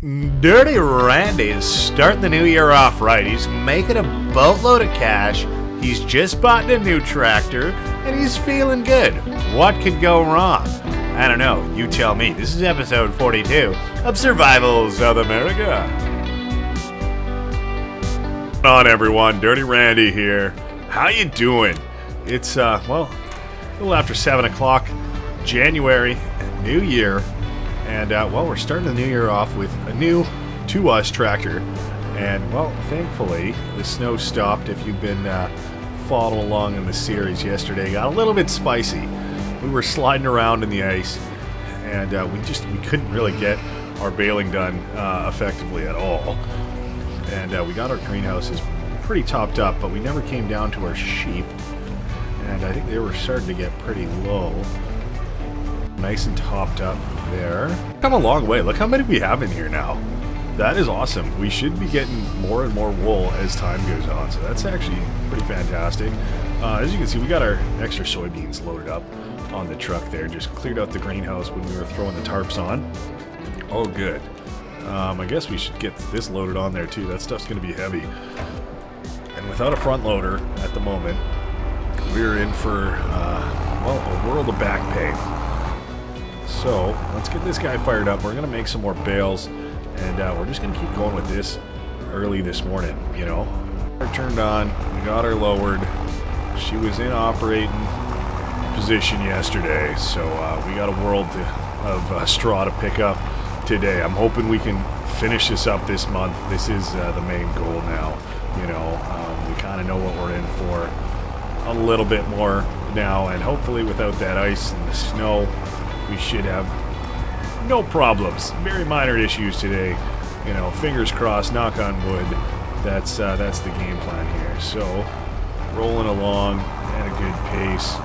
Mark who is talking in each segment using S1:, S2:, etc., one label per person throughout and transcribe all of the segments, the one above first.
S1: Dirty Randy is starting the new year off right. He's making a boatload of cash. He's just bought a new tractor, and he's feeling good. What could go wrong? I don't know. You tell me. This is episode 42 of Survival South America. What's on, everyone? Dirty Randy here. How you doing? It's, a little after 7 o'clock, January, New Year. And, we're starting the new year off with a new, to us, tractor. And, thankfully, the snow stopped. If you've been following along in the series yesterday, got a little bit spicy. We were sliding around in the ice, and we couldn't really get our baling done effectively at all. And we got our greenhouses pretty topped up, but we never came down to our sheep. And I think they were starting to get pretty low. Nice and topped up there. Come a long way. Look how many we have in here now. That is awesome. We should be getting more and more wool as time goes on, so that's actually pretty fantastic. As you can see, we got our extra soybeans loaded up on the truck there. Just cleared out the greenhouse when we were throwing the tarps on. Oh, good. I guess we should get this loaded on there too. That stuff's going to be heavy. And without a front loader at the moment, we're in for, a world of back pain. So, let's get this guy fired up. We're going to make some more bales, and we're just going to keep going with this early this morning, you know. We're turned on. We got her lowered. She was in operating position yesterday, so we got a world of straw to pick up today. I'm hoping we can finish this up this month. This is the main goal now, you know. We kind of know what we're in for a little bit more now, and hopefully without that ice and the snow, we should have no problems. Very minor issues today. You know, fingers crossed, knock on wood. That's the game plan here. So, rolling along at a good pace.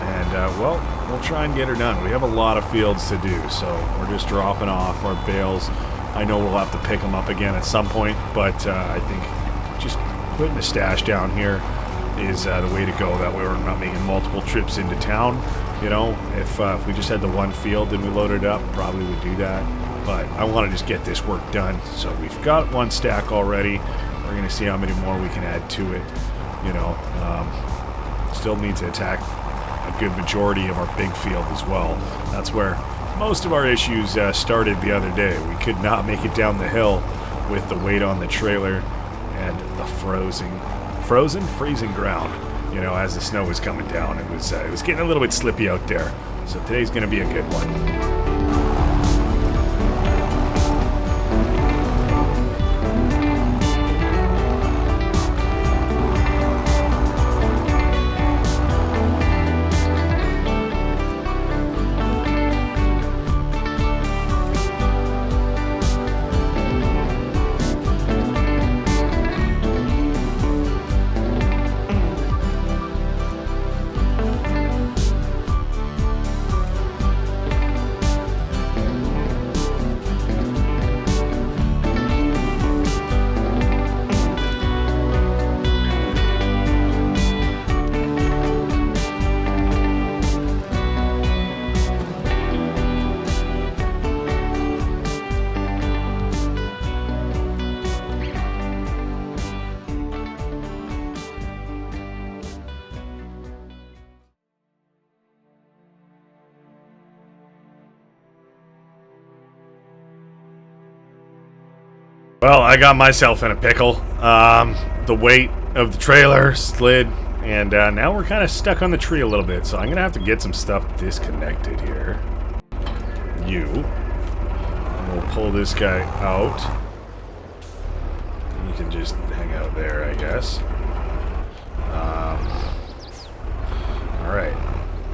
S1: And, we'll try and get her done. We have a lot of fields to do, so we're just dropping off our bales. I know we'll have to pick them up again at some point, but I think just putting the stash down here is the way to go. That way we're not making multiple trips into town. You know, if we just had the one field and we loaded it up, probably would do that. But I want to just get this work done. So we've got one stack already. We're going to see how many more we can add to it. You know, still need to attack a good majority of our big field as well. That's where most of our issues started the other day. We could not make it down the hill with the weight on the trailer and the freezing ground. You know, as the snow was coming down, it was getting a little bit slippy out there. So today's going to be a good one. Well, I got myself in a pickle. The weight of the trailer slid, and now we're kind of stuck on the tree a little bit, so I'm going to have to get some stuff disconnected here. And we'll pull this guy out. You can just hang out there, I guess. Alright.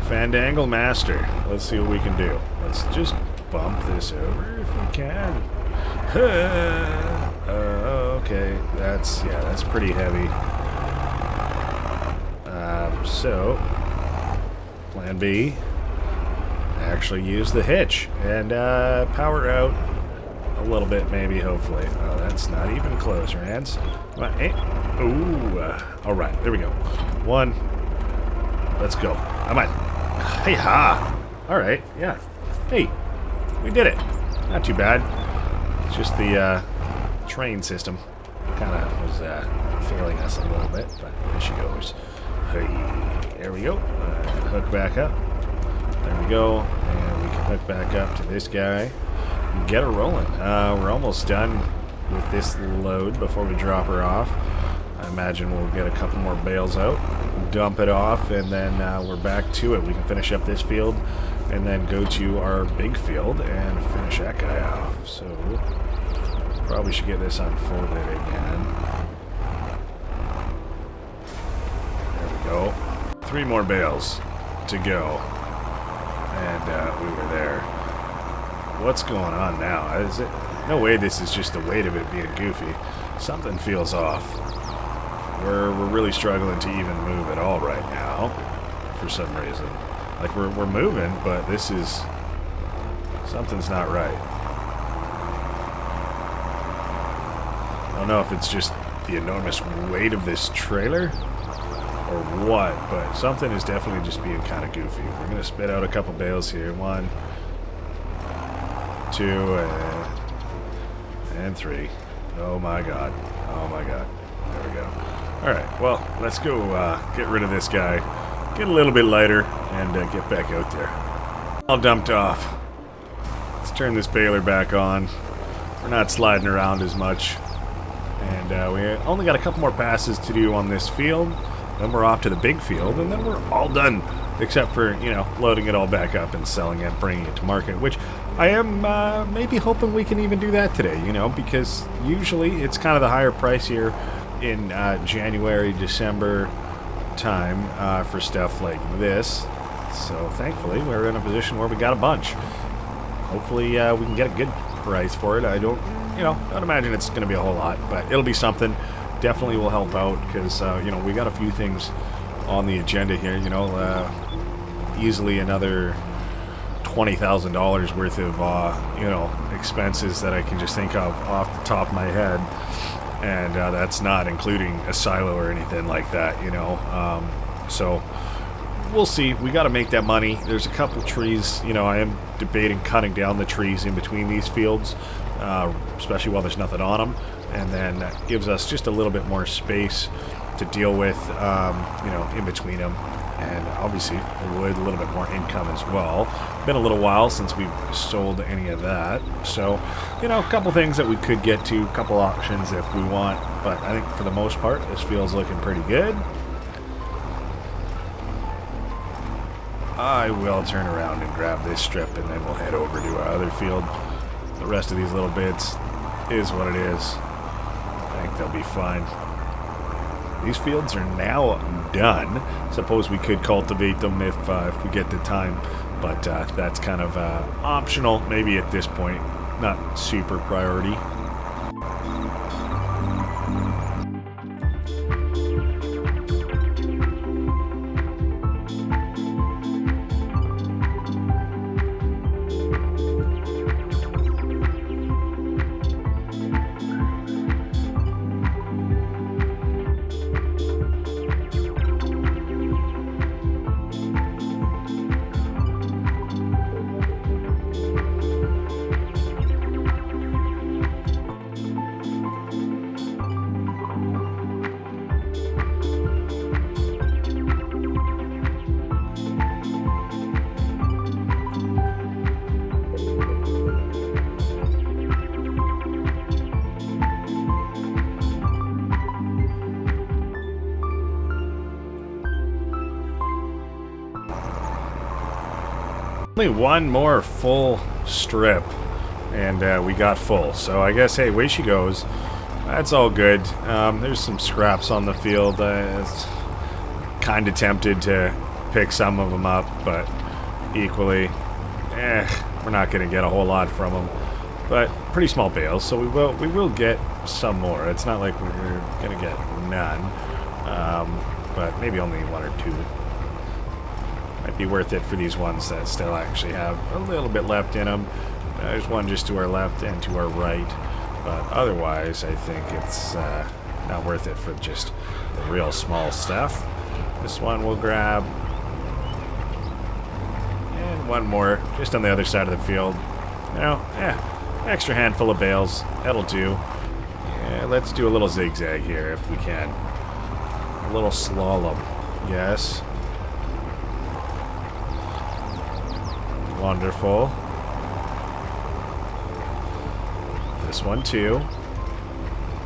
S1: Fandangle Master. Let's see what we can do. Let's just bump this over if we can. Okay, that's pretty heavy. So, plan B, actually use the hitch and power out a little bit, maybe, hopefully. Oh, that's not even close, Rands. Come on, hey. Ooh, all right, there we go. One, let's go. Come on. Hey-ha. All right, yeah. Hey, we did it. Not too bad. It's just the train system kind of was failing us a little bit, but there she goes. Hey, there we go. Hook back up. There we go, and we can hook back up to this guy and get her rolling. We're almost done with this load before we drop her off. I imagine we'll get a couple more bales out, dump it off, and then we're back to it. We can finish up this field and then go to our big field and finish that guy off. So probably should get this unfolded again. There we go. 3 more bales to go. And we were there. What's going on now? Is it? No way this is just the weight of it being goofy. Something feels off. We're really struggling to even move at all right now for some reason. Like we're moving, but this is... something's not right. I don't know if it's just the enormous weight of this trailer or what, but something is definitely just being kind of goofy. We're going to spit out a couple bales here. 1, 2, and 3. Oh my god. Oh my god. There we go. Alright, well, let's go get rid of this guy, get a little bit lighter, and get back out there. All dumped off. Let's turn this baler back on. We're not sliding around as much. And we only got a couple more passes to do on this field. Then we're off to the big field, and then we're all done. Except for, you know, loading it all back up and selling it, bringing it to market, which I am maybe hoping we can even do that today, you know, because usually it's kind of the higher price here in January, December time for stuff like this. So thankfully we're in a position where we got a bunch. Hopefully we can get a good price for it. I don't imagine it's going to be a whole lot, but it'll be something. Definitely will help out because you know, we got a few things on the agenda here, you know, easily another $20,000 worth of you know, expenses that I can just think of off the top of my head. And that's not including a silo or anything like that, you know. So we'll see. We got to make that money. There's a couple trees, you know, I am debating cutting down the trees in between these fields, especially while there's nothing on them. And then that gives us just a little bit more space to deal with, you know, in between them. And obviously, a little bit more income as well. Been a little while since we've sold any of that. So, you know, a couple things that we could get to, a couple options if we want. But I think for the most part, this field's looking pretty good. I will turn around and grab this strip, and then we'll head over to our other field. The rest of these little bits is what it is. I think they'll be fine. These fields are now done. Suppose we could cultivate them if we get the time, but that's kind of optional, maybe at this point, not super priority. Only one more full strip, and we got full. So I guess, hey, away she goes. That's all good. There's some scraps on the field. It's kind of tempted to pick some of them up, but equally, we're not going to get a whole lot from them. But pretty small bales, so we will get some more. It's not like we're going to get none, but maybe only 1 or 2. Might be worth it for these ones that still actually have a little bit left in them. There's one just to our left and to our right, but otherwise I think it's not worth it for just the real small stuff. This one we'll grab, and one more just on the other side of the field. You know, Extra handful of bales. That'll do. Yeah, let's do a little zigzag here if we can. A little slalom. Yes. Wonderful. This one too.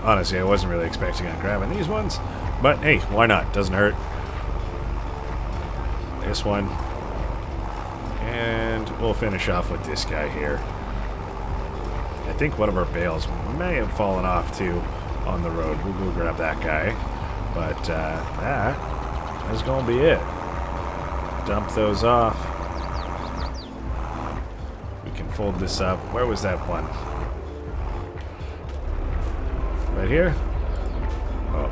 S1: Honestly, I wasn't really expecting on grabbing these ones. But hey, why not? Doesn't hurt. This one. And we'll finish off with this guy here. I think one of our bales may have fallen off too on the road. We'll go grab that guy. But that's going to be it. Dump those off. We can fold this up. Where was that one? Right here? Oh.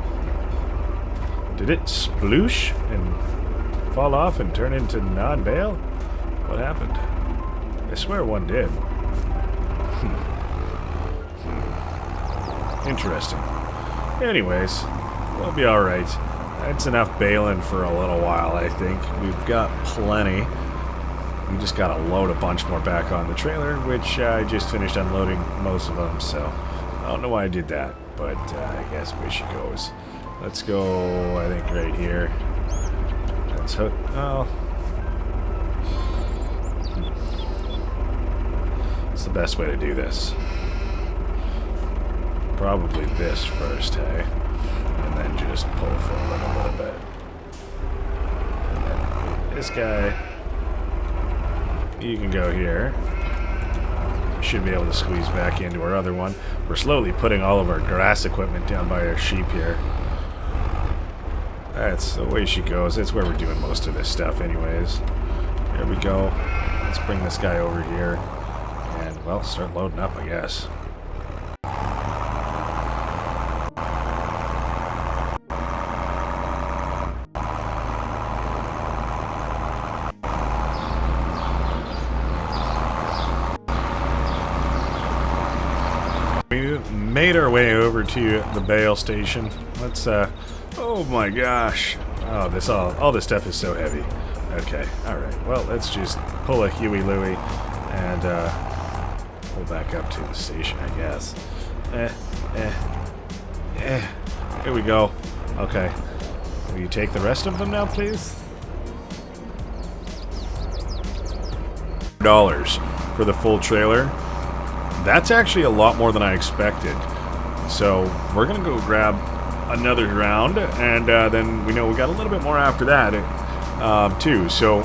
S1: Did it sploosh and fall off and turn into non-bale? What happened? I swear one did. Interesting. Anyways, we'll be alright. That's enough baling for a little while, I think. We've got plenty. We just gotta load a bunch more back on the trailer, which I just finished unloading most of them, so I don't know why I did that, but I guess where she goes. Let's go, I think, right here. Let's hook. Oh. It's the best way to do this. Probably this first, hey? And then just pull forward a little bit. And then this guy, you can go here. Should be able to squeeze back into our other one. We're slowly putting all of our grass equipment down by our sheep here. That's the way she goes. That's where we're doing most of this stuff anyways. There we go. Let's bring this guy over here. And, well, start loading up, I guess. We made our way over to the bale station. Let's, oh my gosh. Oh, all this stuff is so heavy. Okay, alright. Well, let's just pull a Huey Louie and, pull back up to the station, I guess. Here we go. Okay. Will you take the rest of them now, please? $1 for the full trailer. That's actually a lot more than I expected. So we're gonna go grab another round, and then we know we got a little bit more after that too. So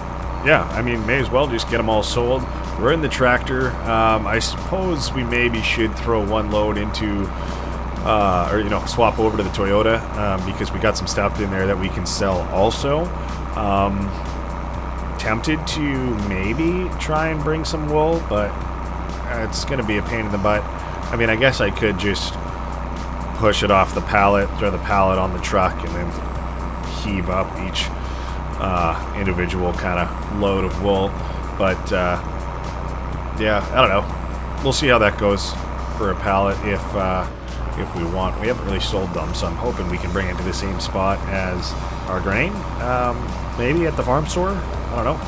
S1: yeah, I mean, may as well just get them all sold. We're in the tractor. I suppose we maybe should throw one load into, or you know, swap over to the Toyota because we got some stuff in there that we can sell also. Tempted to maybe try and bring some wool, but it's going to be a pain in the butt. I mean, I guess I could just push it off the pallet, throw the pallet on the truck, and then heave up each individual kind of load of wool. But, yeah, I don't know. We'll see how that goes for a pallet if we want. We haven't really sold them, so I'm hoping we can bring it to the same spot as our grain. Maybe at the farm store? I don't know.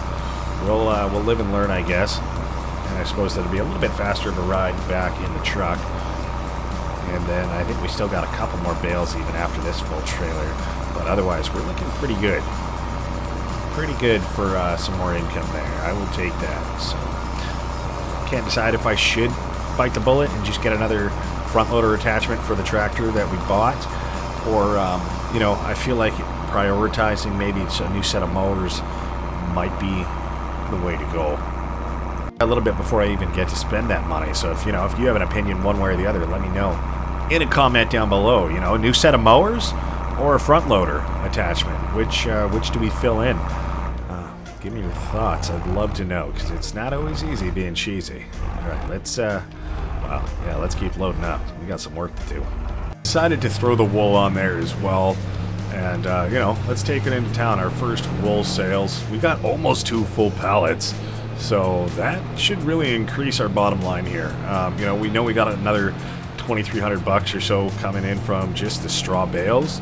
S1: We'll live and learn, I guess. And I suppose that'll be a little bit faster of a ride back in the truck. And then I think we still got a couple more bales even after this full trailer. But otherwise, we're looking pretty good. Pretty good for some more income there. I will take that. So can't decide if I should bite the bullet and just get another front loader attachment for the tractor that we bought. Or, you know, I feel like prioritizing maybe a new set of motors might be the way to go. A little bit before I even get to spend that money. So if you have an opinion one way or the other, let me know in a comment down below. You know, a new set of mowers or a front loader attachment. Which do we fill in? Give me your thoughts. I'd love to know because it's not always easy being cheesy. All right, let's keep loading up. We got some work to do. Decided to throw the wool on there as well. And, you know, let's take it into town. Our first wool sales. We got almost 2 full pallets. So that should really increase our bottom line here. You know we got another $2,300 or so coming in from just the straw bales.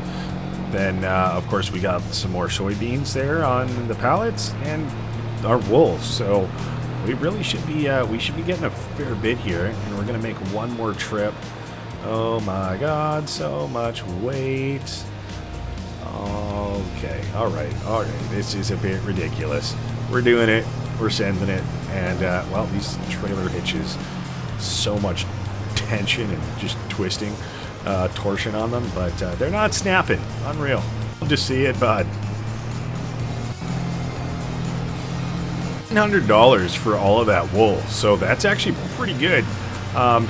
S1: Then, of course, we got some more soybeans there on the pallets and our wool. So we really should be getting a fair bit here, and we're gonna make one more trip. Oh my God, so much weight. Okay, all right. This is a bit ridiculous. We're doing it. We're sending it, and well, these trailer hitches, so much tension and just twisting, torsion on them, but they're not snapping. Unreal. Love to see it, bud. $100 for all of that wool, so that's actually pretty good,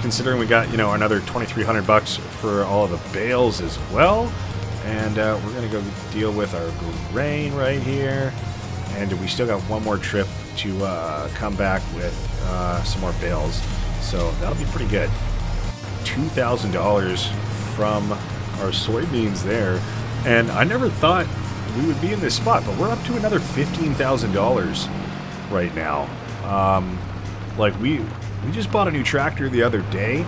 S1: considering we got, you know, another 2,300 bucks for all of the bales as well. And we're gonna go deal with our grain right here, and we still got one more trip to come back with some more bales, so that'll be pretty good. $2,000 from our soybeans there, and I never thought we would be in this spot, but we're up to another $15,000 right now. Like we just bought a new tractor the other day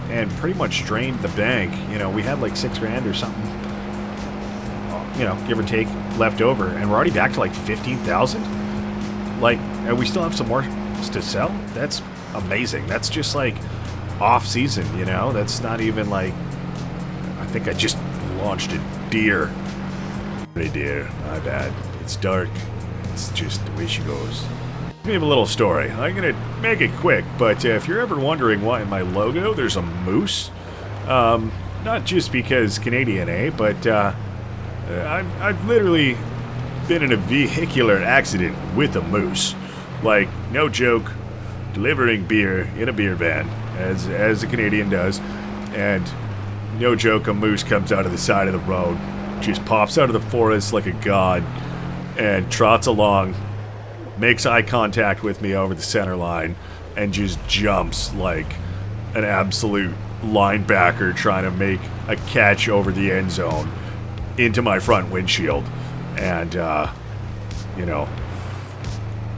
S1: and pretty much drained the bank. You know, we had like $6 grand or something, you know, give or take, left over, and we're already back to like 15,000. Like, and we still have some more to sell. That's amazing. That's just like off season, you know. That's not even like, I think I just launched a deer. Hey dear, my bad. It's dark. It's just the way she goes. We have a little story. I'm gonna make it quick, but if you're ever wondering why in my logo there's a moose, not just because Canadian, but I've literally been in a vehicular accident with a moose. Like, no joke, delivering beer in a beer van, as a Canadian does, and no joke, a moose comes out of the side of the road, just pops out of the forest like a god, and trots along, makes eye contact with me over the center line, and just jumps like an absolute linebacker trying to make a catch over the end zone into my front windshield. And, you know,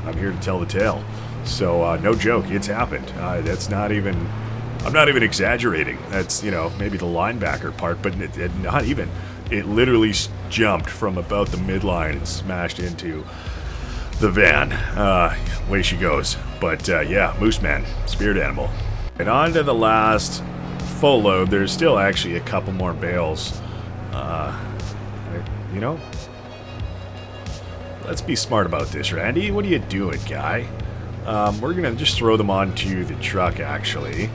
S1: I'm here to tell the tale. So, no joke, it's happened. That's not even, I'm not even exaggerating. That's, you know, maybe the linebacker part, but not even. It literally jumped from about the midline and smashed into the van. Way she goes. But, yeah, moose man, spirit animal. And on to the last full load. There's still actually a couple more bales. You know, let's be smart about this, Randy. What are you doing, guy? We're gonna just throw them onto the truck, actually,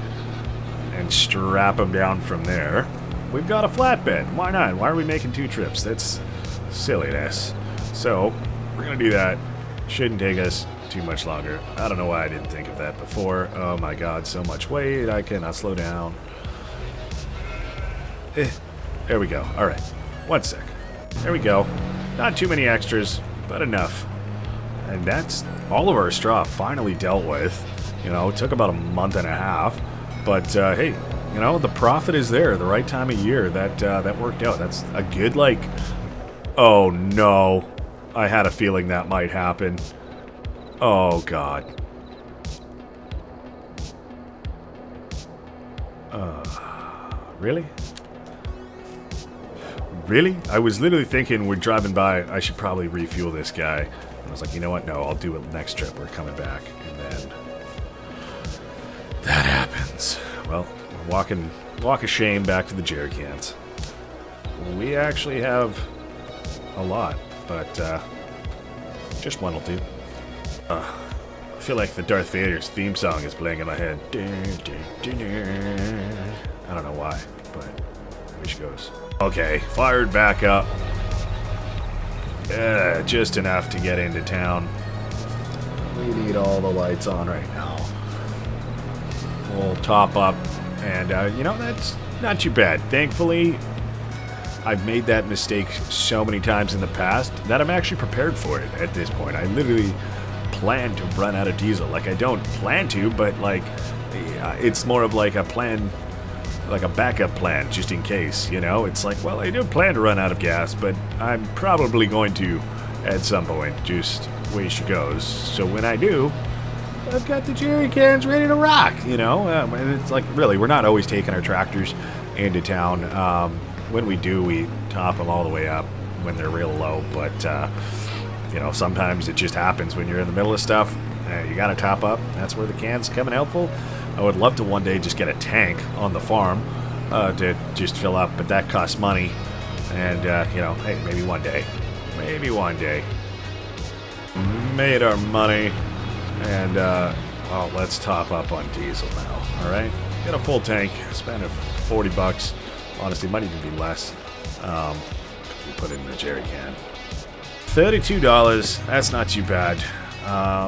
S1: and strap them down from there. We've got a flatbed. Why not? Why are we making two trips? That's silliness. So, we're gonna do that. Shouldn't take us too much longer. I don't know why I didn't think of that before. Oh my god, so much weight. I cannot slow down. There we go. Alright. 1 sec. There we go. Not too many extras, but enough. And that's all of our straw finally dealt with. You know, it took about a month and a half. But, hey, you know, the profit is there. The right time of year. That worked out. That's a good, like... Oh, no. I had a feeling that might happen. Oh, God. Really? Really? I was literally thinking we're driving by, I should probably refuel this guy. And I was like, you know what? No, I'll do it next trip. We're coming back. And then that happens. Well, walk of shame back to the jerry cans. We actually have a lot, but just one will do. I feel like the Darth Vader's theme song is playing in my head. I don't know why, but here she goes. Okay, fired back up. Just enough to get into town. We need all the lights on right now. We'll top up, and you know, that's not too bad. Thankfully, I've made that mistake so many times in the past that I'm actually prepared for it at this point. I literally plan to run out of diesel. Like, I don't plan to, but like, it's more of like a plan, like a backup plan, just in case, you know? It's like, well, I do plan to run out of gas, but I'm probably going to at some point, just way she goes. So when I do, I've got the jerry cans ready to rock, you know? It's like, really, we're not always taking our tractors into town. When we do, we top them all the way up when they're real low, but, you know, sometimes it just happens when you're in the middle of stuff. You got to top up. That's where the cans come in helpful. I would love to one day just get a tank on the farm to just fill up, but that costs money. And, you know, hey, maybe one day. Maybe one day. Made our money. And, well, let's top up on diesel now, all right? Get a full tank, spend $40. Honestly, it might even be less. We put it in the jerry can. $32, that's not too bad.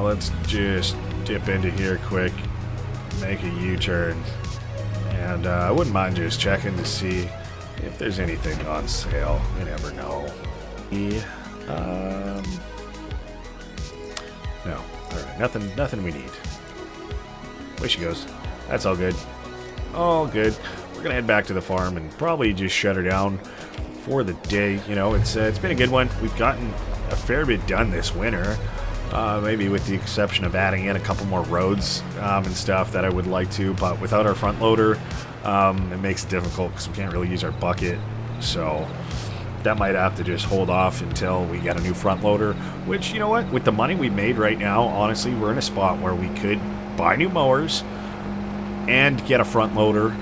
S1: Let's just dip into here quick, make a U-turn, and I wouldn't mind just checking to see if there's anything on sale. You never know. No. Alright, nothing we need. Away she goes. That's all good. All good. We're gonna head back to the farm and probably just shut her down for the day. You know, it's been a good one. We've gotten a fair bit done this winter. Maybe with the exception of adding in a couple more roads and stuff that I would like to, but without our front loader, it makes it difficult because we can't really use our bucket. So that might have to just hold off until we get a new front loader, which, you know what, with the money we made right now, honestly, we're in a spot where we could buy new mowers and get a front loader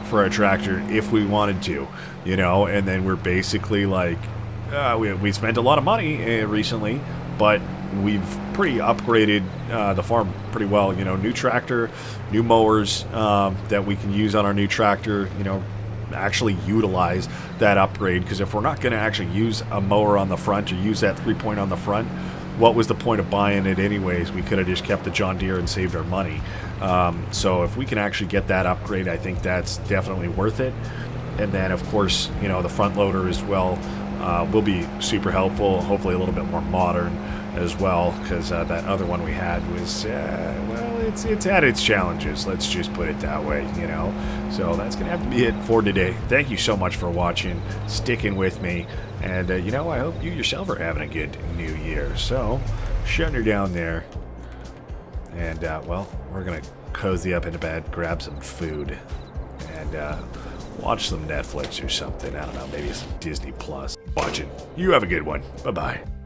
S1: for a tractor if we wanted to, you know, and then we're basically like, we spent a lot of money recently, but we've pretty upgraded the farm pretty well, you know, new tractor, new mowers that we can use on our new tractor, you know, actually utilize that upgrade, because if we're not going to actually use a mower on the front or use that 3-point on the front, what was the point of buying it anyways? We could have just kept the John Deere and saved our money. So if we can actually get that upgrade, I think that's definitely worth it. And then, of course, you know, the front loader as well will be super helpful, hopefully a little bit more modern as well, because that other one we had was, well, it's had its challenges, let's just put it that way, you know. So that's going to have to be it for today. Thank you so much for watching, sticking with me, and, you know, I hope you yourself are having a good new year. So, shutting her down there, and, well, we're going to cozy up into bed, grab some food, and, watch some Netflix or something. I don't know, maybe some Disney Plus. Watching. You have a good one. Bye-bye.